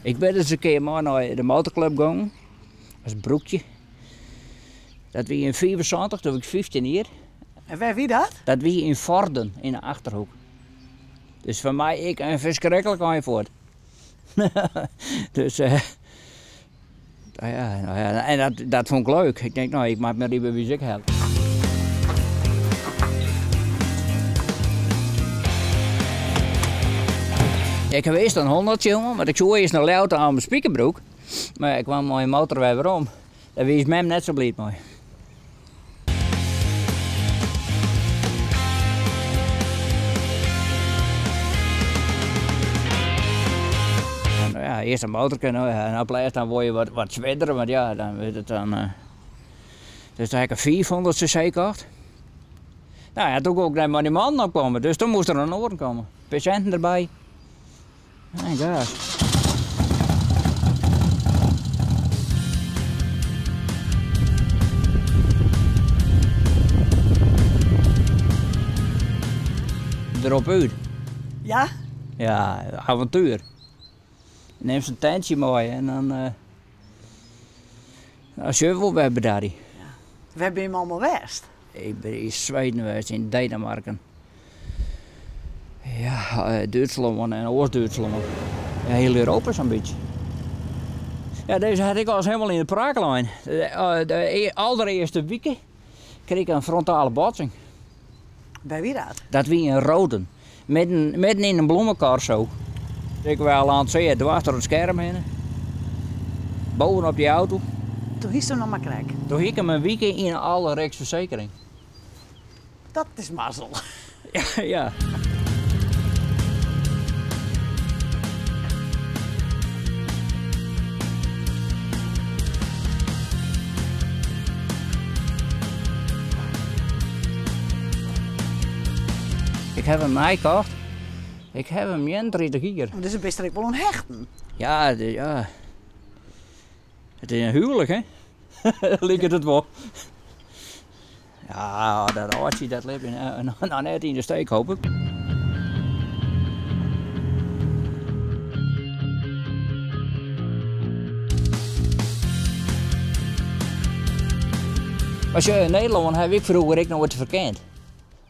Ik ben eens een keer maar naar de motorclub gegaan. Als broekje. Dat wie in 75, toen was ik 15 jaar. En waar wie dat? Dat wie in Vorden, in de Achterhoek. Dus voor mij ik een verschrikkelijk aanvoort. Dus nou ja, en dat vond ik leuk. Ik denk, nou, ik maak me liever muziek helpen. Ik heb eerst een 100 jongen, maar ik zou eerst nog luid aan mijn spiekerbroek. Maar ik kwam met een motor weer om. Daar was mem net zo blij mee. En, nou ja, eerst een motor kunnen en op laatst dan word je wat zwidderen, want ja, dan weet het dan. Dus dan heb ik een 400 cc gekocht. Nou ja, toen ook net maar die man opkomen, dus toen moest er een oren komen. Patiënten erbij. En gas. Erop uit. Ja? Ja, avontuur. Neem zijn tentje mooi en dan. Als je wil, we hebben daar. Ja. Waar ben je allemaal geweest? Ik ben in Zweden geweest, in Denemarken. Ja, Duitsland en Oost-Duitsland. Ja, heel Europa zo'n beetje. Ja, deze had ik al eens helemaal in de praaklijn. De allereerste weken kreeg ik een frontale botsing. Bij wie dat? Dat wie in Roden. Midden in een bloemenkar zo. Ik wel aan het zien, dwars door het scherm heen. Boven op die auto. Toen hiest er nog maar krek. Toen ging ik hem een week in alle Rijksverzekering. Dat is mazzel. Ja, ja. Ik heb hem meegekocht. Ik heb hem 31 hier. Maar dat is best wel een hechten. Ja, ja. Het is een huwelijk, hè? Lijkt het wel. Ja, dat oudje dat leeft nou net in de steek, hoop ik. Als je in Nederland heb ik vroeger nog wat verkend.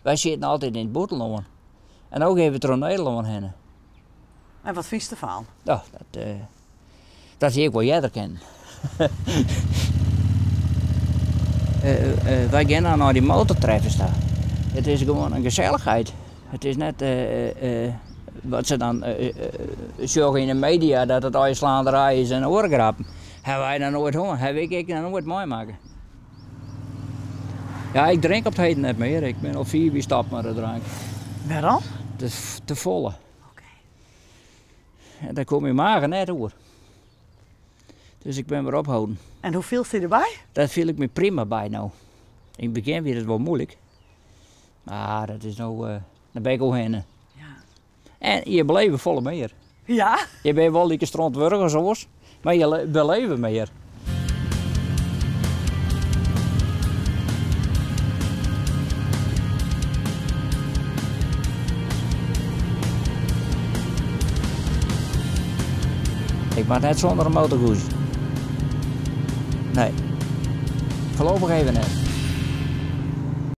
Wij zitten altijd in het buitenland. En ook even er in Nederland heen. En wat vind je ervan? Ja, dat zie ik wel jij kennen. Wij gaan naar die motortreffers daar. Het is gewoon een gezelligheid. Het is net wat ze dan zeggen in de media dat het IJslanderij is en oorgrappen. Hebben wij dan nooit hoor? Heb ik dan nooit meemaken? Ja, ik drink op het heden net meer. Ik ben al 4 wie stap maar drank. Waarom? Het is te volle. Oké. En daar kom je magen net door. Dus ik ben weer ophouden. En hoeveel zit erbij? Daar viel ik me prima bij nou. In het begin werd het wel moeilijk. Maar dat is nou, daar ben ik al heen. Ja. En je beleeft volle meer. Ja? Je bent wel een strontwurger zoals, maar je beleeft meer. Ik mag net zonder een motorgoes. Nee. Voorlopig even net.